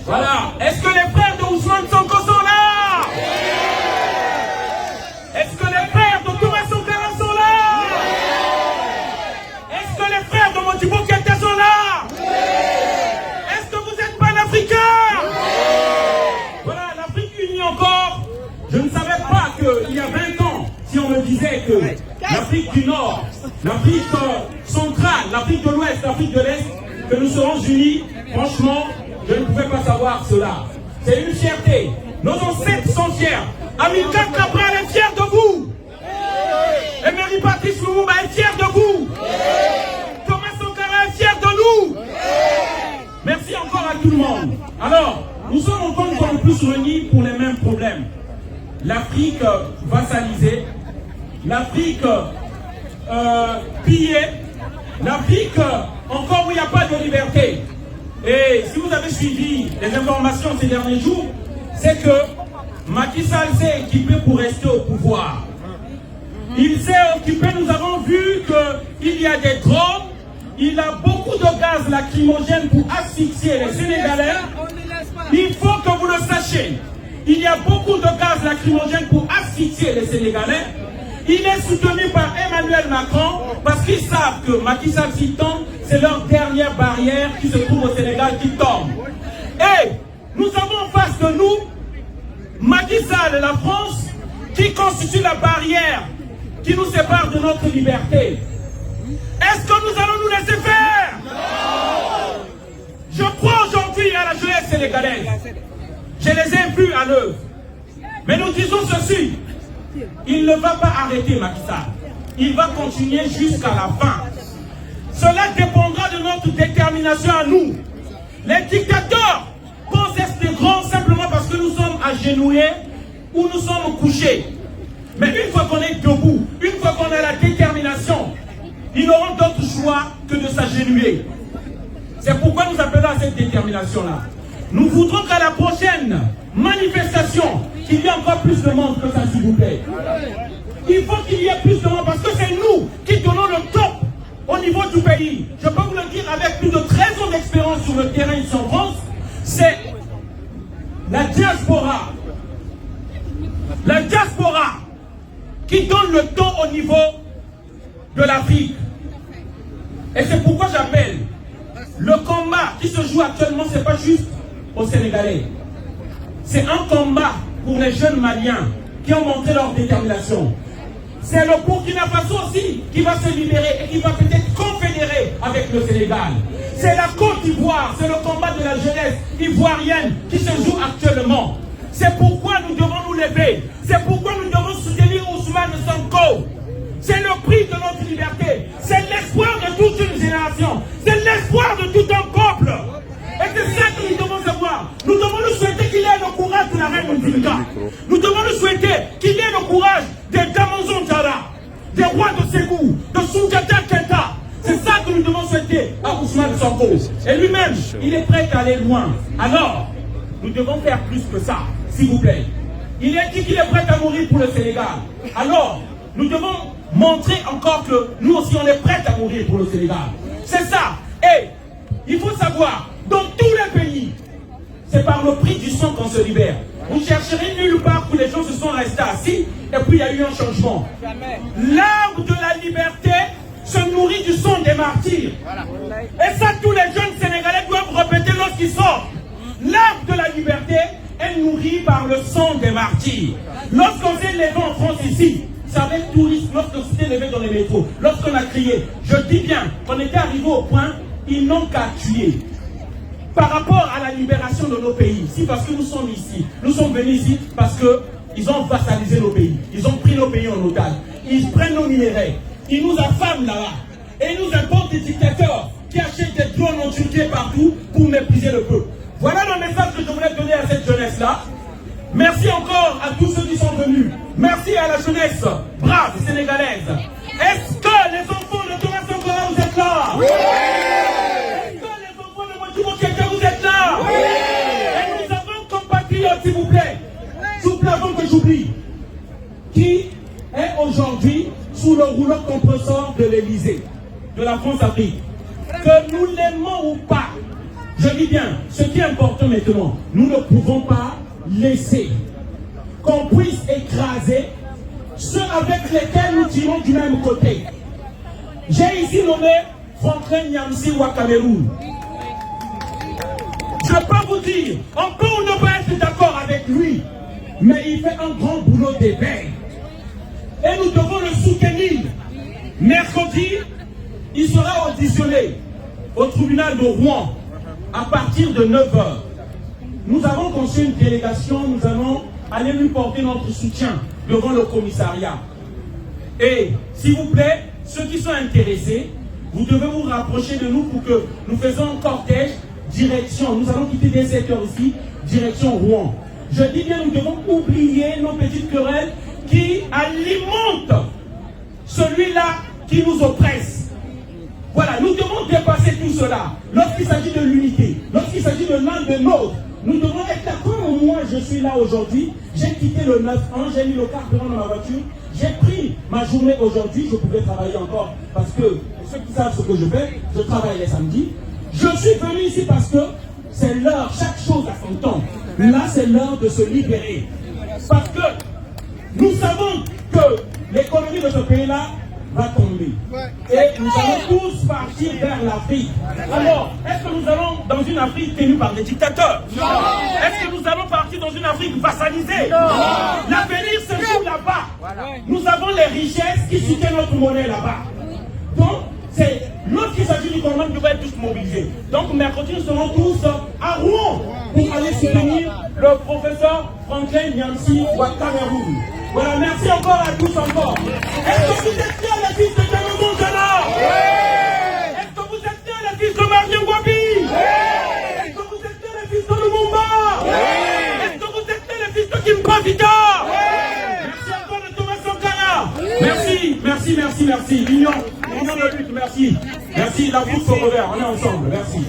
Voilà. Est-ce que les frères de Ousmane Sonko sont là? Est-ce que les frères de Thomas Sankara sont là? Est-ce que les frères de Modibo Keïta sont là? Est-ce que vous êtes panafricains? Voilà, l'Afrique unie encore. Je ne savais pas qu'il y a 20 ans, si on me disait que l'Afrique du Nord, l'Afrique centrale, l'Afrique de l'Ouest, l'Afrique de l'Est, que nous serons unis, franchement, je ne pouvais pas savoir cela. C'est une fierté. Nos ancêtres sont fiers. Amilcar Cabral est fier de vous. Emery Patrice Lumumba est fier de vous. Thomas Sankara est fier de nous. Merci encore à tout le monde. Alors, nous sommes encore une fois de plus réunis pour les mêmes problèmes. L'Afrique vassalisée, l'Afrique pillée, l'Afrique encore où il n'y a pas de liberté. Et si vous avez suivi les informations ces derniers jours, c'est que Macky Sall s'est équipé pour rester au pouvoir. Il s'est occupé, nous avons vu qu'il y a des drones, il a beaucoup de gaz lacrymogène pour asphyxier les Sénégalais. Il faut que vous le sachiez. Il y a beaucoup de gaz lacrymogène pour asphyxier les Sénégalais. Il est soutenu par Emmanuel Macron parce qu'ils savent que Macky Sall s'y tombe, c'est leur dernière barrière qui se trouve au Sénégal qui tombe. Et nous avons en face de nous Macky Sall et la France qui constituent la barrière qui nous sépare de notre liberté. Est-ce que nous allons nous laisser faire? Non. Je crois aujourd'hui à la jeunesse sénégalaise. Je les ai vus à l'œuvre. Mais nous disons ceci. Il ne va pas arrêter Macky Sall. Il va continuer jusqu'à la fin. Cela dépendra de notre détermination à nous. Les dictateurs pensent être grands simplement parce que nous sommes agenouillés ou nous sommes couchés. Mais une fois qu'on est debout, une fois qu'on a la détermination, ils n'auront d'autre choix que de s'agenouiller. C'est pourquoi nous appelons à cette détermination-là. Nous voudrons qu'à la prochaine manifestation, qu'il y ait encore plus de monde que ça, s'il vous plaît. Il faut qu'il y ait plus de monde parce que c'est nous qui donnons le top au niveau du pays. Je peux vous le dire avec plus de 13 ans d'expérience sur le terrain ici en France. C'est la diaspora. La diaspora qui donne le ton au niveau de l'Afrique. Et c'est pourquoi j'appelle le combat qui se joue actuellement, ce n'est pas juste aux Sénégalais. C'est un combat pour les jeunes Maliens qui ont montré leur détermination. C'est le Burkina Faso aussi qui va se libérer et qui va peut-être confédérer avec le Sénégal. C'est la Côte d'Ivoire, c'est le combat de la jeunesse ivoirienne qui se joue actuellement. C'est pourquoi nous devons nous lever. C'est pourquoi nous devons soutenir Ousmane Sonko. C'est le prix de notre liberté. C'est l'espoir de toute une génération. C'est l'espoir de tout un peuple. Et c'est ça que nous devons savoir. Nous devons nous souhaiter qu'il ait le courage de la reine Ndinga. Nous devons nous souhaiter qu'il ait le courage des Damazon Jara, des rois de Ségou, de Soundiata Keïta. C'est ça que nous devons souhaiter à Ousmane Sonko. Et lui-même, il est prêt à aller loin. Alors, nous devons faire plus que ça, s'il vous plaît. Il a dit qu'il est prêt à mourir pour le Sénégal. Alors, nous devons montrer encore que nous aussi, on est prêt à mourir pour le Sénégal. C'est ça. Et il faut savoir, dans tous les pays, c'est par le prix du sang qu'on se libère. Vous chercherez nulle part où les gens se sont restés assis et puis il y a eu un changement. L'arbre de la liberté se nourrit du sang des martyrs. Et ça, tous les jeunes Sénégalais doivent répéter lorsqu'ils sortent. L'arbre de la liberté est nourri par le sang des martyrs. Lorsqu'on s'est levé en France ici, c'est avec tourisme, lorsqu'on s'est levé dans les métros, lorsqu'on a crié, je dis bien, on était arrivé au point, ils n'ont qu'à tuer. Par rapport à la libération de nos pays, si parce que nous sommes ici, nous sommes venus ici parce qu'ils ont vassalisé nos pays, ils ont pris nos pays en otage, ils prennent nos minéraux, ils nous affament là-bas, et ils nous importent des dictateurs qui achètent des drones en Turquie partout pour mépriser le peuple. Voilà le message que je voulais donner à cette jeunesse-là. Merci encore à tous ceux qui sont venus. Merci à la jeunesse brave sénégalaise. Est-ce que les enfants de Thomas Sankara, vous êtes là? Oui. Est-ce que les enfants de Modibo Keïta, vous êtes là? Oui. Et nous avons compatriotes, s'il vous plaît, s'il vous plaît, avant que j'oublie, qui est aujourd'hui sous le rouleau compresseur de l'Élysée, de la France-Afrique. Que nous l'aimons ou pas, Je dis bien, ce qui est important maintenant, nous ne pouvons pas laisser qu'on puisse écraser ceux avec lesquels nous tirons du même côté. J'ai ici nommé Franklin Nyamsi au Cameroun. Je peux vous dire, on peut ou ne pas être d'accord avec lui, mais il fait un grand boulot d'éveil. Et nous devons le soutenir. Mercredi, il sera auditionné au tribunal de Rouen à partir de 9h. Nous avons conçu une délégation, nous allons aller lui porter notre soutien devant le commissariat. Et s'il vous plaît, ceux qui sont intéressés, vous devez vous rapprocher de nous pour que nous faisons un cortège direction. Nous allons quitter dès 7h ici, direction Rouen. Je dis bien, nous devons oublier nos petites querelles qui alimentent celui-là qui nous oppresse. Voilà, nous devons dépasser tout cela. Lorsqu'il s'agit de l'unité, lorsqu'il s'agit de l'un de nôtres, nous devons être là. Comme moi, je suis là aujourd'hui, j'ai quitté le 9-1, j'ai mis le carburant dans ma voiture, j'ai pris ma journée aujourd'hui, je pouvais travailler encore parce que, pour ceux qui savent ce que je fais, je travaille les samedis. Je suis venu ici parce que c'est l'heure, chaque chose a son temps. Là, c'est l'heure de se libérer. Parce que nous savons que l'économie de ce pays-là va tomber. Et nous allons tous partir vers l'Afrique. Alors, est-ce que nous allons dans une Afrique tenue par des dictateurs? Non. Est-ce que nous allons partir dans une Afrique vassalisée? Non. L'avenir se joue là-bas. Voilà. Nous avons les richesses qui soutiennent notre monnaie là-bas. Donc, lorsqu'il s'agit du gouvernement, nous devons être tous mobilisés. Donc, mercredi, nous serons tous à Rouen pour aller soutenir le professeur Franklin Nyamsi au Cameroun. Voilà, merci encore à tous encore. Est-ce que vous êtes fiers les fils de Cameroun Ghana? Oui. Est-ce que vous êtes fiers les fils de Marien Wabi? Oui. Est-ce que vous êtes fiers les fils de Lumumba? Oui. Est-ce que vous êtes fiers les fils de Kimpa Vita? Oui. Merci encore de Thomas Sankara. Oui. Merci. L'union de lutte, merci. Merci, la route au revers, on est ensemble, merci.